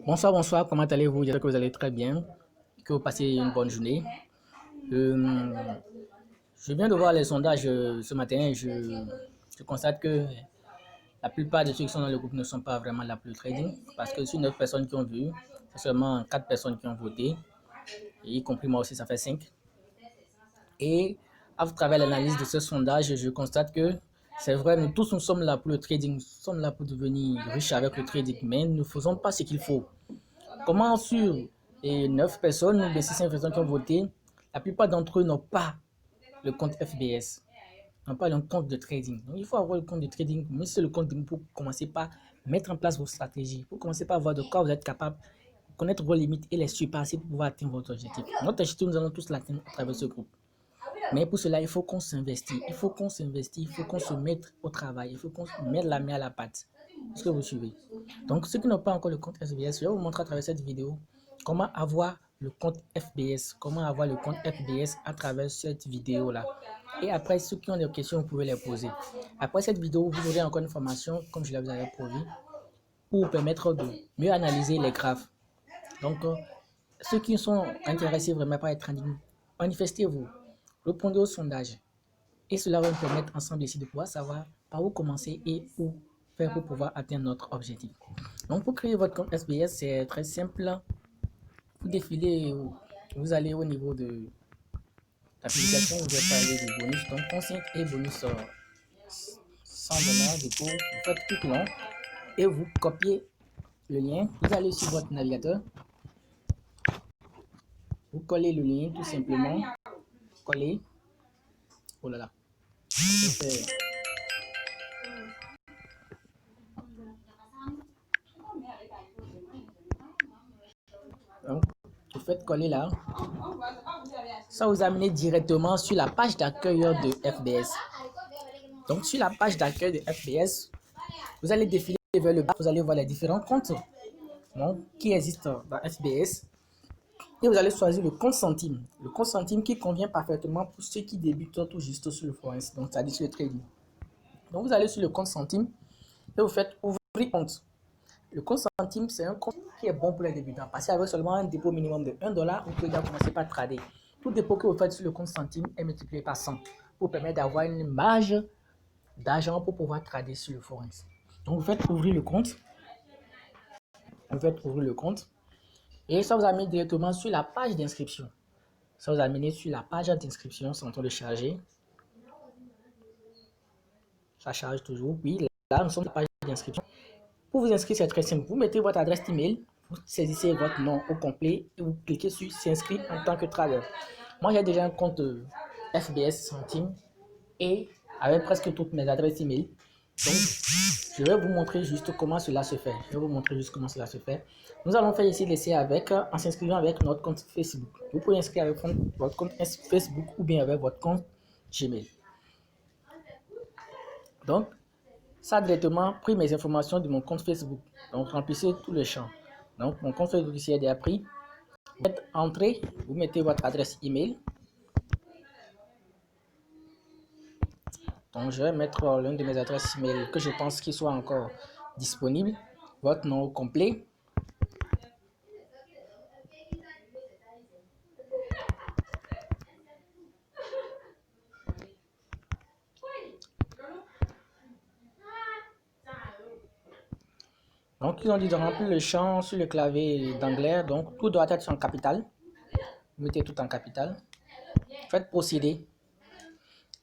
Bonsoir, bonsoir, comment allez-vous? J'espère que vous allez très bien, que vous passez une bonne journée. Euh, je viens de voir les sondages ce matin et je constate que la plupart de ceux qui sont dans le groupe ne sont pas vraiment la plus trading parce que sur 9 personnes qui ont vu, c'est seulement 4 personnes qui ont voté, et y compris moi aussi, ça fait 5. Et à travers l'analyse de ce sondage, je constate que c'est vrai, nous tous nous sommes là pour le trading, nous sommes là pour devenir riches avec le trading, mais nous ne faisons pas ce qu'il faut. Comment sur 9 personnes ou les 6 personnes qui ont voté, la plupart d'entre eux n'ont pas le compte FBS, n'ont pas le compte de trading. Donc il faut avoir le compte de trading, mais c'est le compte pour commencer par mettre en place vos stratégies, pour commencer par voir de quoi vous êtes capable, connaître vos limites et les surpasser pour pouvoir atteindre votre objectif. Notre objectif, nous allons tous l'atteindre à travers ce groupe. Mais pour cela, il faut qu'on s'investisse, il faut qu'on s'investisse, il faut qu'on se mette au travail, il faut qu'on mette la main à la pâte. Est-ce que vous suivez? Donc, ceux qui n'ont pas encore le compte FBS, je vais vous montrer à travers cette vidéo comment avoir le compte FBS, comment avoir le compte FBS à travers cette vidéo-là. Et après, ceux qui ont des questions, vous pouvez les poser. Après cette vidéo, vous aurez encore une formation, comme je l'avais déjà promis, pour vous permettre de mieux analyser les graphes. Donc, ceux qui sont intéressés vraiment par être trading, manifestez-vous, répondez au sondage. Et cela va nous permettre ensemble ici de pouvoir savoir par où commencer et où faire pour pouvoir atteindre notre objectif. Donc, pour créer votre compte SBS, c'est très simple. Vous défilez, vous allez au niveau de l'application, vous allez parler de bonus, donc consigne et bonus 100 $, dépôt, vous faites clic long et vous copiez le lien. Vous allez sur votre navigateur, vous collez le lien tout simplement, coller. Oh là là, donc, vous faites coller là. Ça vous amène directement sur la page d'accueil de FBS. Donc, sur la page d'accueil de FBS, vous allez défiler vers le bas, vous allez voir les différents comptes qui existent dans FBS. Et vous allez choisir le compte centime. Le compte centime qui convient parfaitement pour ceux qui débutent tout juste sur le forex, donc c'est-à-dire sur le trading. Donc, vous allez sur le compte centime et vous faites ouvrir compte. Le compte centime, c'est un compte qui est bon pour les débutants parce qu'avec seulement un dépôt minimum de 1 $, vous pouvez déjà commencer par trader. Tout dépôt que vous faites sur le compte centime est multiplié par 100 pour permettre d'avoir une marge d'argent pour pouvoir trader sur le forex. Donc, vous faites ouvrir le compte. Vous faites ouvrir le compte. Et ça vous amène directement sur la page d'inscription. Ça vous amène sur la page d'inscription. C'est en train de charger. Ça charge toujours. Oui, là, nous sommes sur la page d'inscription. Pour vous inscrire, c'est très simple. Vous mettez votre adresse email, vous saisissez votre nom au complet et vous cliquez sur s'inscrire en tant que trader. Moi, j'ai déjà un compte FBS Centime et avec presque toutes mes adresses email. Donc, je vais vous montrer juste comment cela se fait. Nous allons faire ici l'essai en s'inscrivant avec notre compte Facebook. Vous pouvez inscrire avec votre compte Facebook ou bien avec votre compte Gmail. Donc, ça a directement pris mes informations de mon compte Facebook. Donc, remplissez tous les champs. Donc, mon compte Facebook ici est déjà pris. Vous faites entrer, vous mettez votre adresse email. Donc, je vais mettre l'une de mes adresses email que je pense qu'il soit encore disponible. Votre nom complet. Donc, ils ont dit de remplir le champ sur le clavier d'anglais. Donc, tout doit être en capital. Vous mettez tout en capital. Faites procéder.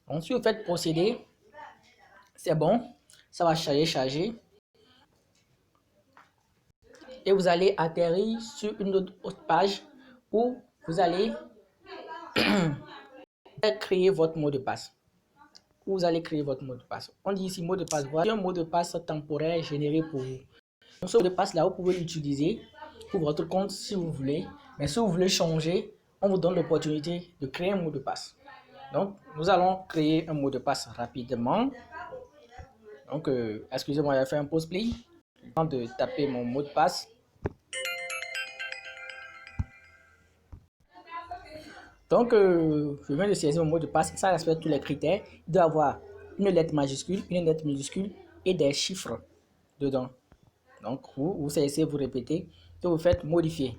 Donc, si vous faites procéder, c'est bon. Ça va charger. Et vous allez atterrir sur une autre page où vous allez créer votre mot de passe. Vous allez créer votre mot de passe. On dit ici mot de passe. Voici un mot de passe temporaire généré pour vous. Donc, ce mot de passe là, vous pouvez l'utiliser pour votre compte si vous voulez. Mais si vous voulez changer, on vous donne l'opportunité de créer un mot de passe. Donc, nous allons créer un mot de passe rapidement. Donc, excusez-moi, j'ai fait un pause play. Le temps de taper mon mot de passe. Donc, je viens de saisir mon mot de passe. Ça respecte tous les critères. Il doit avoir une lettre majuscule, une lettre minuscule et des chiffres dedans. Donc, vous cessez, vous répétez et vous faites modifier.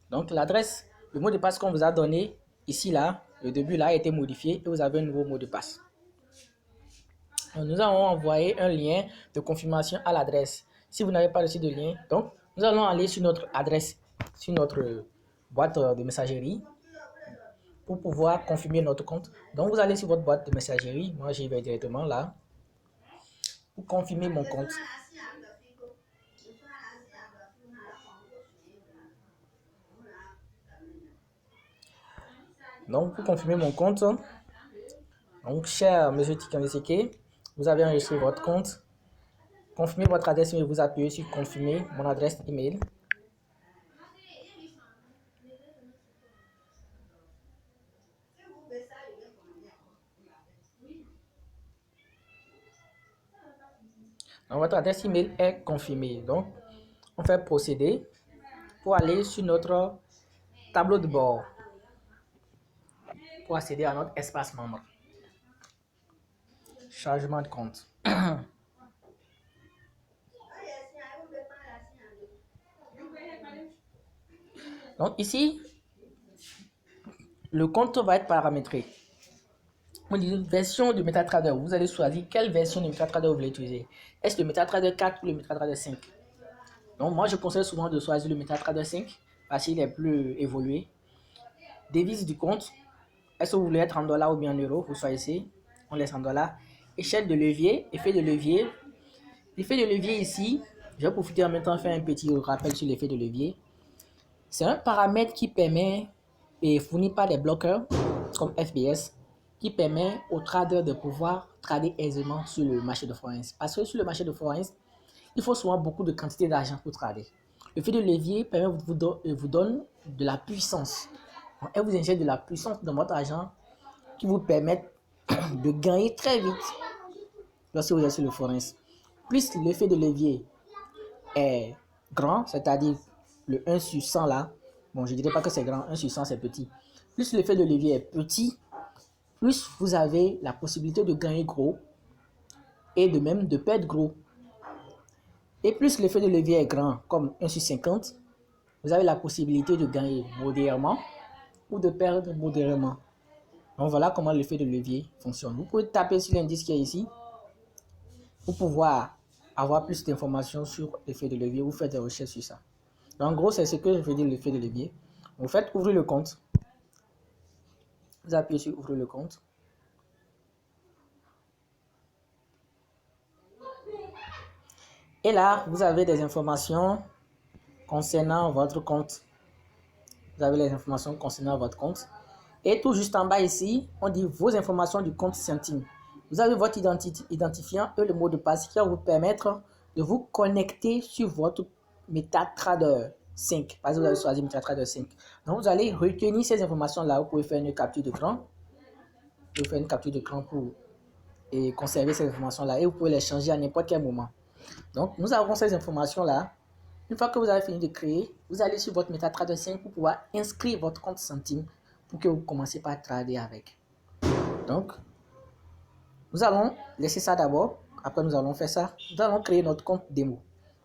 Donc, l'adresse, le mot de passe qu'on vous a donné ici, là, le début là a été modifié et vous avez un nouveau mot de passe. Donc, nous allons envoyer un lien de confirmation à l'adresse. Si vous n'avez pas reçu de lien, donc, nous allons aller sur notre adresse, sur notre boîte de messagerie pour pouvoir confirmer notre compte. Donc, vous allez sur votre boîte de messagerie. Moi, j'y vais directement là pour confirmer mon compte. Donc, pour confirmer mon compte, donc, cher monsieur Tikandeseke, vous avez enregistré votre compte. Confirmez votre adresse email, vous appuyez sur confirmer mon adresse email. Donc, votre adresse email est confirmée. Donc, on fait procéder pour aller sur notre tableau de bord pour accéder à notre espace membre. Chargement de compte. Donc ici, le compte va être paramétré. On dit version de MetaTrader. Vous allez choisir quelle version de MetaTrader vous voulez utiliser. Est-ce le MetaTrader 4 ou le MetaTrader 5? Donc moi, je conseille souvent de choisir le MetaTrader 5 parce qu'il est plus évolué. Devise du compte. Est-ce que vous voulez être en dollars ou bien en euros? Vous choisissez. On laisse en dollars. Échelle de levier, effet de levier. L'effet de levier ici, je vais profiter en même temps faire un petit rappel sur l'effet de levier. C'est un paramètre qui permet et fourni par des bloqueurs comme FBS qui permet aux traders de pouvoir trader aisément sur le marché de Forex. Parce que sur le marché de Forex, il faut souvent beaucoup de quantité d'argent pour trader. L'effet de levier permet vous donne de la puissance. Donc, elle vous injecte de la puissance dans votre argent qui vous permet de gagner très vite lorsque vous êtes sur le Forex. Plus l'effet de levier est grand, c'est-à-dire le 1 sur 100 là, bon je ne dirais pas que c'est grand, 1 sur 100 c'est petit. Plus l'effet de levier est petit, plus vous avez la possibilité de gagner gros et de même de perdre gros. Et plus l'effet de levier est grand, comme 1 sur 50, vous avez la possibilité de gagner modérément ou de perdre modérément. Donc voilà comment l'effet de levier fonctionne. Vous pouvez taper sur l'indice qui est ici pour pouvoir avoir plus d'informations sur l'effet de levier ou faire des recherches sur ça. Donc, en gros, c'est ce que je veux dire l'effet de levier. Vous faites ouvrir le compte. Vous appuyez sur ouvrir le compte. Et là, vous avez des informations concernant votre compte. Vous avez les informations concernant votre compte. Et tout juste en bas ici, on dit vos informations du compte Centime. Vous avez votre identifiant et le mot de passe qui va vous permettre de vous connecter sur votre MetaTrader 5. Par exemple, vous avez choisi MetaTrader 5. Donc, vous allez retenir ces informations-là. Vous pouvez faire une capture d'écran. Vous pouvez faire une capture d'écran pour conserver ces informations-là et vous pouvez les changer à n'importe quel moment. Donc, nous avons ces informations-là. Une fois que vous avez fini de créer, vous allez sur votre MetaTrader 5 pour pouvoir inscrire votre compte Centime pour que vous commenciez par trader avec. Donc, nous allons laisser ça d'abord. Après, nous allons faire ça. Nous allons créer notre compte démo.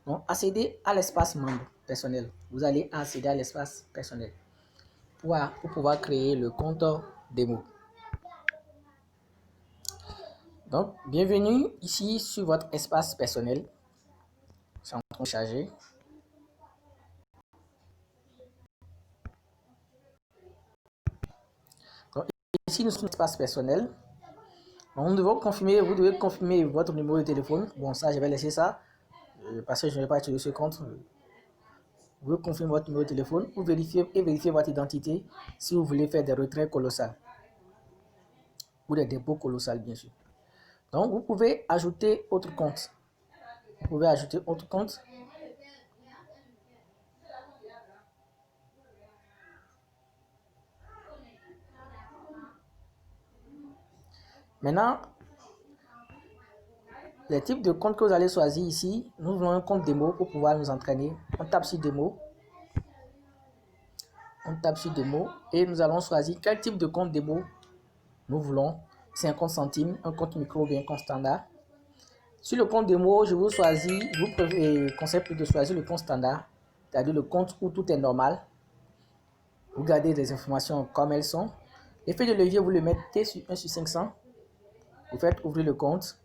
Donc, accéder à l'espace membre personnel. Vous allez accéder à l'espace personnel pour pouvoir créer le compte démo. Donc, bienvenue ici sur votre espace personnel. C'est en train de charger. Donc, ici, nous sommes sur l'espace personnel. Donc, vous devez confirmer votre numéro de téléphone. Bon, ça, je vais laisser ça parce que je ne vais pas utiliser ce compte. Vous devez confirmer votre numéro de téléphone ou vérifier votre identité si vous voulez faire des retraits colossaux ou des dépôts colossaux, bien sûr. Donc, vous pouvez ajouter autre compte. Vous pouvez ajouter autre compte. Maintenant, les types de comptes que vous allez choisir ici, nous voulons un compte démo pour pouvoir nous entraîner. On tape sur démo. On tape sur démo et nous allons choisir quel type de compte démo nous voulons. C'est un compte centime, un compte micro ou bien un compte standard. Sur le compte démo, je vous conseille plus de choisir le compte standard, c'est-à-dire le compte où tout est normal. Vous gardez les informations comme elles sont. L'effet de levier, vous le mettez sur 1 sur 500. Vous faites ouvrir le compte.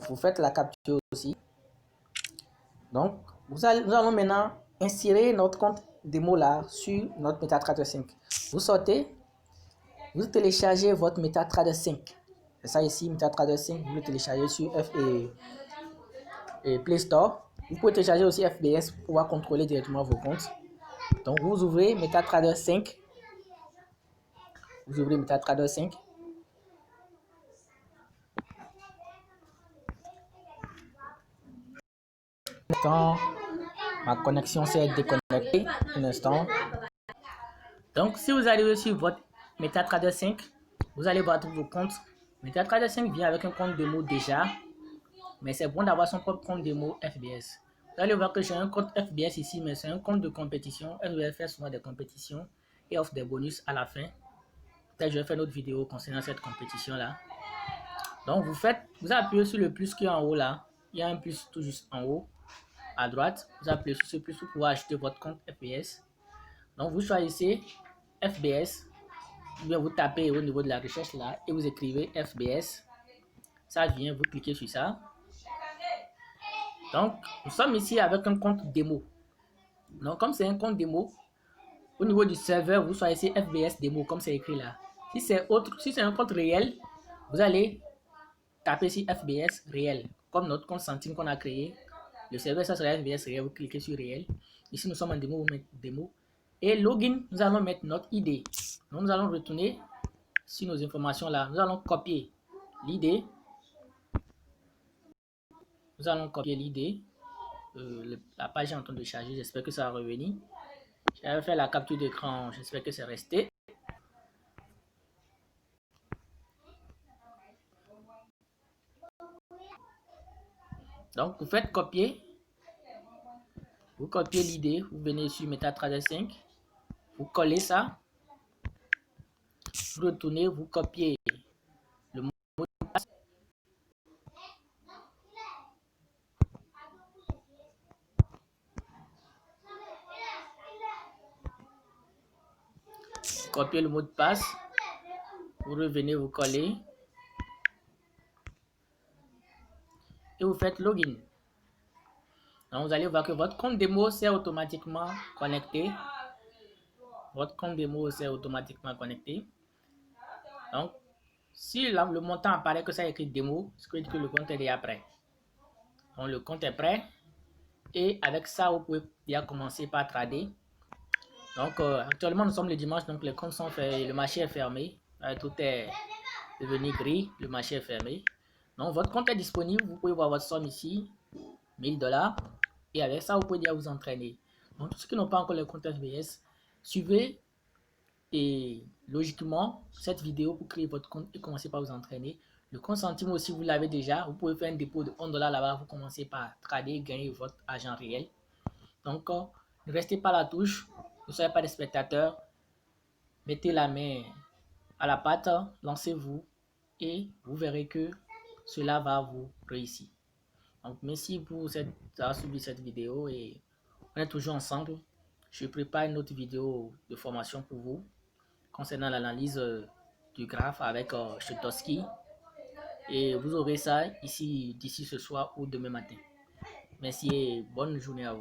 Vous faites la capture aussi. Donc, nous allons maintenant insérer notre compte démo là sur notre MetaTrader 5. Vous sortez, vous téléchargez votre MetaTrader 5. C'est ça ici, MetaTrader 5. Vous le téléchargez sur Play Store. Vous pouvez télécharger aussi FBS pour pouvoir contrôler directement vos comptes. Donc, vous ouvrez MetaTrader 5. Vous ouvrez MetaTrader 5. Ma connexion s'est déconnectée. Un instant. Donc, si vous arrivez sur votre MetaTrader 5, vous allez voir tous vos comptes. MetaTrader 5 vient avec un compte démo déjà, mais c'est bon d'avoir son propre compte démo FBS. Vous allez voir que j'ai un compte FBS ici, mais c'est un compte de compétition. FBS fait souvent des compétitions et offre des bonus à la fin. Peut-être je vais faire une autre vidéo concernant cette compétition-là. Donc, vous appuyez sur le plus qui est en haut là. Il y a un plus tout juste en haut à droite. Vous appuyez sur ce plus pour pouvoir ajouter votre compte FBS. Donc, vous choisissez FBS. Ou bien vous tapez au niveau de la recherche là et vous écrivez FBS. Ça vient, vous cliquez sur ça. Donc, nous sommes ici avec un compte démo. Donc, comme c'est un compte démo, au niveau du serveur, vous choisissez FBS démo comme c'est écrit là. Si c'est un compte réel, vous allez taper sur FBS réel. Comme notre compte centime qu'on a créé, le serveur ça sera FBS réel, vous cliquez sur réel. Ici nous sommes en démo, vous mettez démo. Et login, nous allons mettre notre ID. Donc nous allons retourner sur nos informations là. Nous allons copier l'ID. Nous allons copier l'ID. La page est en train de charger, j'espère que ça va revenir. J'avais fait la capture d'écran, j'espère que c'est resté. Donc, vous faites copier. Vous copiez l'ID, vous venez sur MetaTrader 5. Vous collez ça. Vous retournez, vous copiez le mot de passe. Vous copiez le mot de passe. Vous revenez, vous collez. Et vous faites login. Donc, vous allez voir que votre compte démo s'est automatiquement connecté. Votre compte démo s'est automatiquement connecté. Donc, si le montant apparaît que ça a écrit démo, ce qui veut dire que le compte est déjà prêt. Donc, le compte est prêt. Et avec ça, vous pouvez déjà commencer par trader. Donc, actuellement, nous sommes le dimanche, donc les comptes sont faits, le marché est fermé. Tout est devenu gris, le marché est fermé. Donc, votre compte est disponible. Vous pouvez voir votre somme ici, 1000 $. Et avec ça, vous pouvez déjà vous entraîner. Donc, tous ceux qui n'ont pas encore le compte FBS, suivez et logiquement cette vidéo pour créer votre compte et commencer par vous entraîner. Le compte centime aussi, vous l'avez déjà. Vous pouvez faire un dépôt de 1 $ là-bas. Vous commencez par trader, gagner votre argent réel. Donc, ne restez pas à la touche. Ne soyez pas des spectateurs. Mettez la main à la pâte, lancez-vous et vous verrez que cela va vous réussir. Donc, merci pour avoir suivi cette vidéo et on est toujours ensemble. Je prépare une autre vidéo de formation pour vous concernant l'analyse du graphe avec Chetowski. Et vous aurez ça ici d'ici ce soir ou demain matin. Merci et bonne journée à vous.